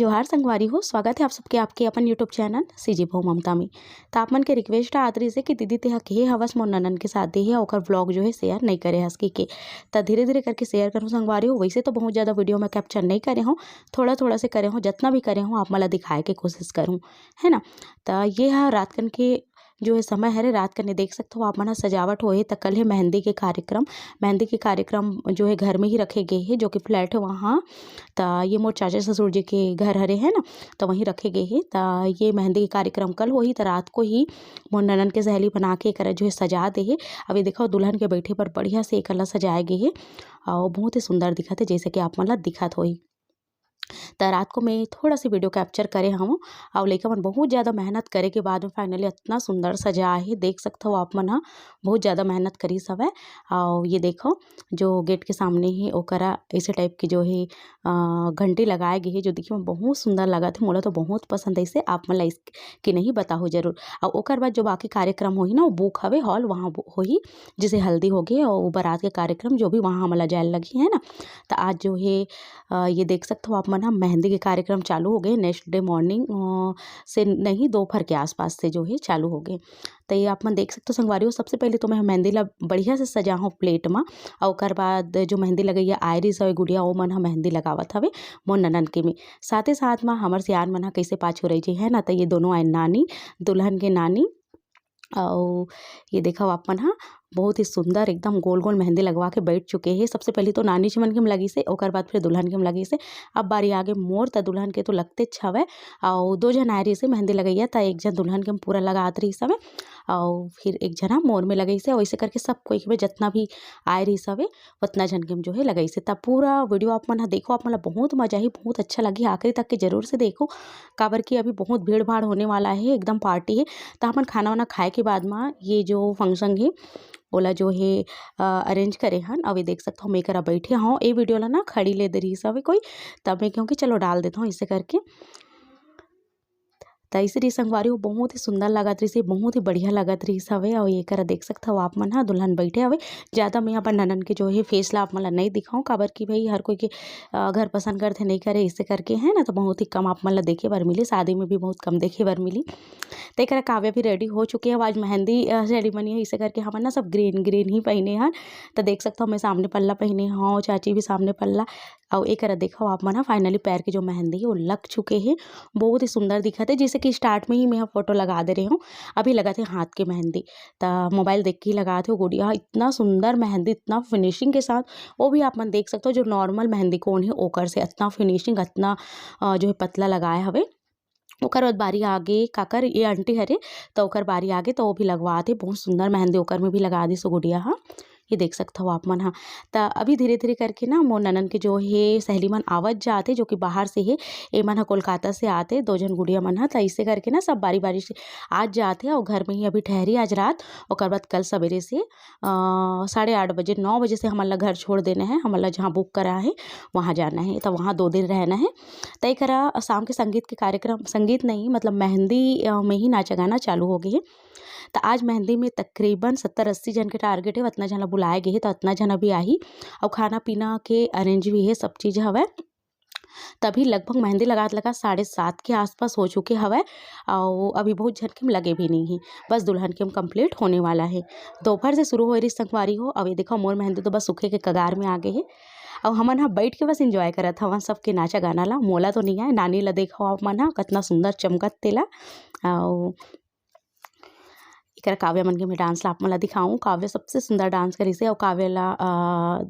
जोहार संगवारी हो। स्वागत है आप सबके आपके अपन यूट्यूब चैनल सीजी भो ममता में। तो आप मन के रिक्वेस्ट आत रही से कि दीदी तेहा के हवस मोर ननन के साथ दे है ओकर व्लॉग जो है शेयर नहीं करे हंस के तो धीरे धीरे करके शेयर करूँ संगवारी हो। वैसे तो बहुत ज़्यादा वीडियो में कैप्चर नहीं करे हूँ, थोड़ा थोड़ा से करे हूँ, जितना भी करे हूँ आप मला दिखाए के कोशिश करूँ, है ना। तो ये है रात कन के जो है समय है रे, रात कने देख सकते हो आप मन सजावट होए। तो कल है मेहंदी के कार्यक्रम जो है घर में ही रखे गए हैं, जो कि फ्लैट है वहाँ। तो ये मोर चाचा ससुर जी के घर हरे है ना, तो वहीं रखे गए हैं। तो ये मेहंदी के कार्यक्रम कल हो ही, तो रात को ही मोर ननन के सहेली बना के कर जो है सजा दे है। अभी देखो दुल्हन के बैठे पर बढ़िया से एक सजाए गए है और बहुत ही सुंदर दिखत है, जैसे कि आप मन ला दिखत होई। तो रात को मैं थोड़ा सी वीडियो कैप्चर करे हूँ और लइका मन बहुत ज़्यादा मेहनत करे के बाद में फाइनली इतना सुंदर सजा है, देख सकते हो आप मन। हाँ, बहुत ज़्यादा मेहनत करी सब है। और ये देखो जो गेट के सामने ही ओकरा ऐसे टाइप की जो है घंटी लगाए गई है, जो देखिए में बहुत सुंदर लगा थे। मोला तो बहुत पसंद है, इसे आप मन ला कि नहीं बताओ जरूर। और ओकर बाद जो बाकी कार्यक्रम होही ना, वो बुक हवे हॉल वहाँ होही, जैसे हल्दी हो गई और बारात के कार्यक्रम जो भी वहाँ हमला जाए लगी है ना। तो आज जो है ये देख सकते हो आप मन, मेहंदी के कार्यक्रम चालू हो गए नेक्स्ट डे मॉर्निंग से, नहीं दोपहर के आसपास से जो है चालू हो गए। तो ये आप मन देख सकते हो संगवारी हो। सबसे पहले तो मैं मेहंदी ला बढ़िया से सजा हूँ प्लेट में, और ओकर बाद जो मेहंदी लगैया आयरिस और गुड़िया वो मन मेहंदी लगावत हवे मोर ननन के में। साथ ही साथ में हमर सियान मन कैसे पाछू रही है ना। तो ये दोनों आए नानी, दुल्हन के नानी। और ये देखो आप मन हाँ, बहुत ही सुंदर एकदम गोल गोल मेहंदी लगवा के बैठ चुके हैं। सबसे पहले तो नानी जी मन के लगी से, ओकर बाद फिर दुल्हन के लगी से। अब बारी आगे मोर, त दुल्हन के तो लगते छवे और दो जन आए रही से मेहंदी लगैया। त एक जन दुल्हन के पूरा लगात रही सब और फिर एक जना मोर में लगई से। वैसे करके सब कोई के जितना भी आए रही सब उतना जन के जो है लगई से। तब पूरा वीडियो आप मन देखो, आप मन बहुत मजा ही, बहुत अच्छा लगी। आखिरी तक के जरूर से देखो, काबर की अभी बहुत भीड़ भाड़ होने वाला है, एकदम पार्टी है। तो अपन खाना वाना खाए के बाद में ये जो फंक्शन है ओला जो है अरेंज करे हन। अभी देख सकते हो मैं करा बैठे हूँ, ये वीडियो ला ना खड़ी ले दे रही सब कोई, तब मैं क्योंकि चलो डाल देता हूँ इसे करके। तैसरी संगवारी हो बहुत ही सुंदर लगत रही से, बहुत ही बढ़िया लगत रही सब है। और ये करा देख सकते हो आप मन। हाँ, दुल्हन बैठे हवे। ज़्यादा मैं अपन ननन के जो है फेस ला आप मन ला नहीं दिखाऊँ, काबर की भाई हर कोई के घर पसंद करते नहीं करे, इसे करके है ना। तो बहुत ही कम आप मन ला देखे बर मिली, शादी में भी बहुत कम देखे बर मिली। तो एक काव्या भी रेडी हो चुके हैं, आज मेहंदी सेरेमनी है, इसे करके हम ना सब ग्रीन ग्रीन ही पहने हैं। तो देख सकते हो मैं सामने पल्ला पहने हूँ, चाची भी सामने पल्ला। और एक देखो आप मन फाइनली पैर की जो मेहंदी है वो लग चुके हैं, बहुत ही सुंदर दिखत है। जैसे कि स्टार्ट में ही मैं फोटो लगा दे रही हूँ, अभी लगा थे हाथ की मेहंदी, तो मोबाइल देख के ही लगा थे। गुड़िया इतना सुंदर मेहंदी, इतना फिनिशिंग के साथ, वो भी आप मन देख सकते हो जो नॉर्मल मेहंदी कौन है ओकर से इतना फिनिशिंग, इतना जो है पतला लगाया हवे। ओकर बाद बारी आगे काकर ये आंटी हरे, तो ओकर बारी आगे तो वो भी लगवा थे, बहुत सुंदर मेहंदी ओकर में भी लगा दी सो गुड़िया। हाँ, ये देख सकते हो आप मन। हाँ, तो अभी धीरे धीरे करके ना मोर ननन के जो है सहेली मन आवत जाते, जो कि बाहर से है। ए मन कोलकाता से आते, दो जन गुड़िया मन। हाँ, तो ऐसे करके ना सब बारी बारी से आज जाते और घर में ही अभी ठहरी आज रात। ओकर बाद कल सवेरे से 8:30 बजे 9 बजे से हमारा घर छोड़ देना है, हमारा जहाँ बुक करा है वहाँ जाना है, तो वहाँ 2 दिन रहना है। तय करा शाम के संगीत के कार्यक्रम, संगीत नहीं मतलब मेहंदी में ही नाचा गाना चालू हो गई है। तो आज मेहंदी में तकरीबन 70-80 जन के टारगेट है, उतना जना बुलाए गए है, तो उतना जना भी आई। और खाना पीना के अरेंज भी है, सब चीज़ हवे। तभी लगभग मेहंदी लगात लगा 7:30 के आसपास हो चुके हवे। और अभी बहुत झटके में लगे भी नहीं है, बस दुल्हन के कंप्लीट होने वाला है। दोपहर से शुरू हो रही संगवारी हो। अभी देखो मोर मेहंदी तो बस सूखे के कगार में आ गए है। और हमन हाँ बैठ के बस इंजॉय करत हवन सबके नाचा गाना ला। मोला तो नहीं आए, नानी ला देखो आप मन हाँ कितना सुंदर चमकत तेला। और एक काव्या मन के मैं डांस ला आप मन ला दिखाऊँ। काव्या सबसे सुंदर डांस करी से, और काव्या ला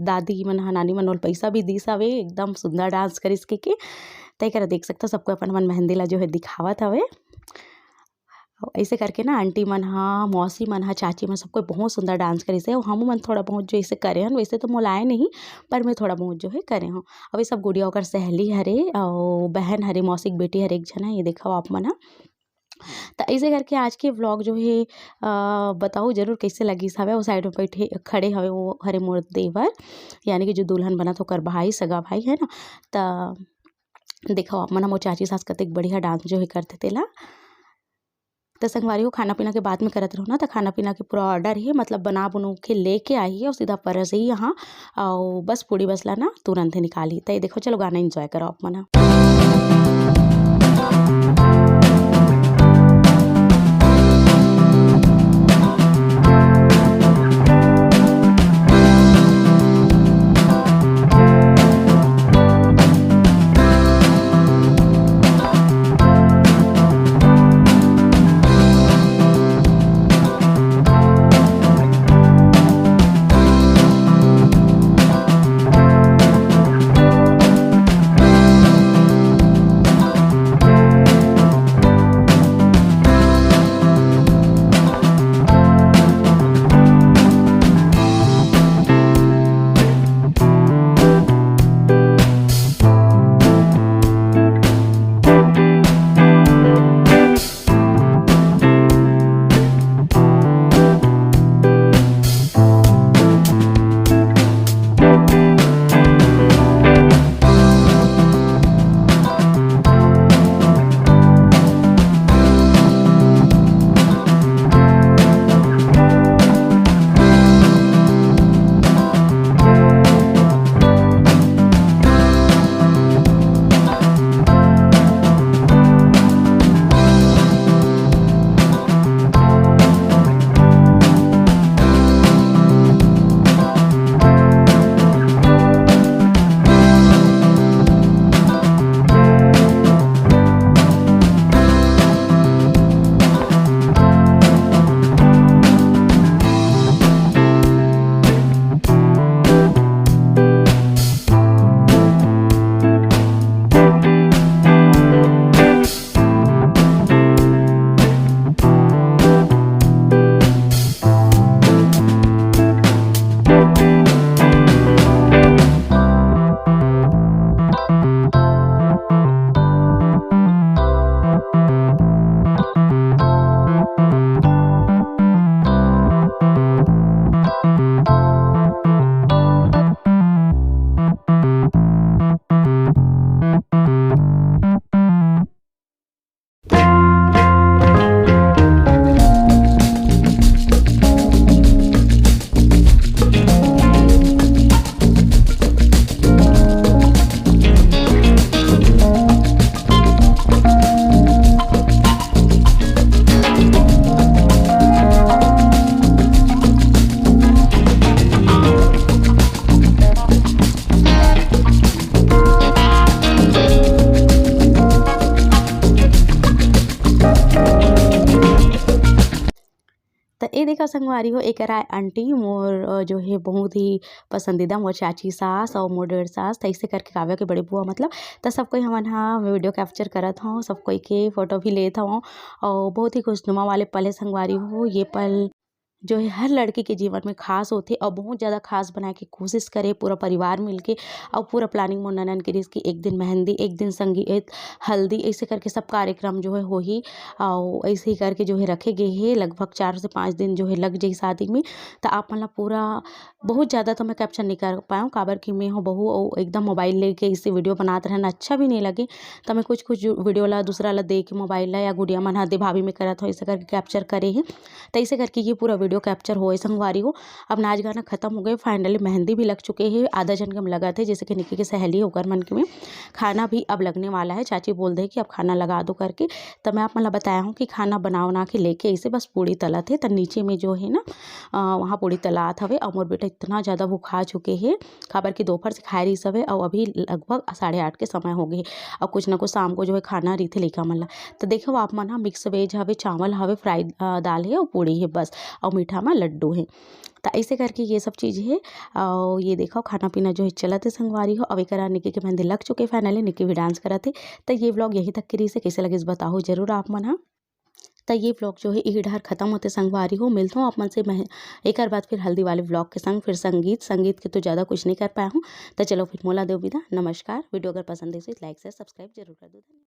दादी मन नानी मन ओल पैसा भी दी हवे, एकदम सुंदर डांस करिस के। तय करा देख सकते हो सबको अपन मन मेहंदी ला जो है दिखावत हवे। ऐसे करके ना आंटी मन हाँ, मौसी मन हाँ, चाची मन सबको बहुत सुंदर डांस करे से। और हम मन थोड़ा बहुत जो ऐसे करे हन, वैसे तो मोलाए नहीं, पर मैं थोड़ा बहुत जो है करे हूँ। अभी सब गुड़िया ओकर सहेली हरे और बहन हरे, मौसी की बेटी हरे एक जन है, ये देखो आप मन। हाँ, तो ऐसे करके आज के व्लॉग जो है बताओ जरूर कैसे लगी हवे। वो साइड में बैठे खड़े हवे वो हरे मोर देवर, यानी कि जो दुल्हन बना तो कर भाई, सगा भाई है ना। तो देखो आप मन वो चाची सास कतेक बढ़िया डांस जो है करते तेला। तो संगवारी को खाना पीना के बाद में करत रहो ना, तो खाना पीना के पूरा ऑर्डर है, मतलब बना बुनू के लेके आई है और सीधा परस ही यहाँ और बस पूड़ी बसला ना तुरंत ही निकाली। तो ये देखो चलो गाना एंजॉय करो आप मना। तो ये देखा संगवारी हो एक आंटी मोर जो है बहुत ही पसंदीदा मोर चाची सास और मोर डेढ़ सास तो ऐसे करके काव्या के बड़े बुआ मतलब तो सब कोई हमन हाँ वीडियो कैप्चर करत हूँ सब कोई के फोटो भी लेत हूँ और बहुत ही खुशनुमा वाले पल है संगवारी हो ये पल जो है हर लड़की के जीवन में खास होते और बहुत ज़्यादा खास बनाए के कोशिश करे पूरा परिवार मिलके और पूरा प्लानिंग मोर ननन के इसकी एक दिन मेहंदी एक दिन संगीत हल्दी ऐसे करके सब कार्यक्रम जो है हो ही और ऐसे ही करके जो है रखे गए हैं लगभग 4 से 5 दिन जो है लग जाए शादी में। तो आप मतलब पूरा बहुत ज़्यादा तो मैं कैप्चर नहीं कर पाऊँ काबर कि मैं हूँ बहू और एकदम मोबाइल लेके इसे वीडियो बनाते रहना अच्छा भी नहीं लगे तो मैं कुछ कुछ वीडियो ला दूसरा ला दे के मोबाइल ला या गुड़िया मन दे भाभी में करत हो ऐसे करके कैप्चर करे हैं। तो ऐसे करके ये पूरा वीडियो कैप्चर होए संगवारी हो। अब नाच गाना खत्म हो गए फाइनली मेहंदी भी लग चुके हैं आधा जन के हम लगा थे जैसे कि निक्की की सहेली होकर मन के में खाना भी अब लगने वाला है चाची बोल दे कि अब खाना लगा दो करके। तो मैं आप मतलब बताया हूँ कि खाना बना के लेके ऐसे बस पूड़ी तला थे तो नीचे में जो है ना वहाँ पूड़ी तलात हवे और मोर बेटा इतना ज़्यादा भूखा चुके हैं खबर की दोपहर से खाए रही सब है और अभी लगभग 8:30 के समय हो गए और कुछ ना कुछ शाम को जो है खाना रही थे लेका मन ला। तो देखो आप मन मिक्स वेज हवे चावल हवे फ्राई दाल है और पूड़ी है बस और मीठा में लड्डू है। तो ऐसे करके ये सब चीज़ है और ये देखो खाना पीना जो है चलते संगवारी हो। अब एक निक्की के मेहंदी लग चुके फाइनली निक्की भी डांस करा थे। तो ये व्लॉग यहीं तक की रही से कैसे लगे इस बताओ जरूर आप मन। हाँ तो ये व्लॉग जो है इधर खत्म होते संगवारी हो मिलता हूँ आप मन से मैं एक बार फिर हल्दी वाले व्लॉग के संग फिर संगीत के तो ज़्यादा कुछ नहीं कर पाया हूँ। तो चलो फिर मोला देव विदा नमस्कार। वीडियो अगर पसंद है तो लाइक से सब्सक्राइब जरूर कर दो।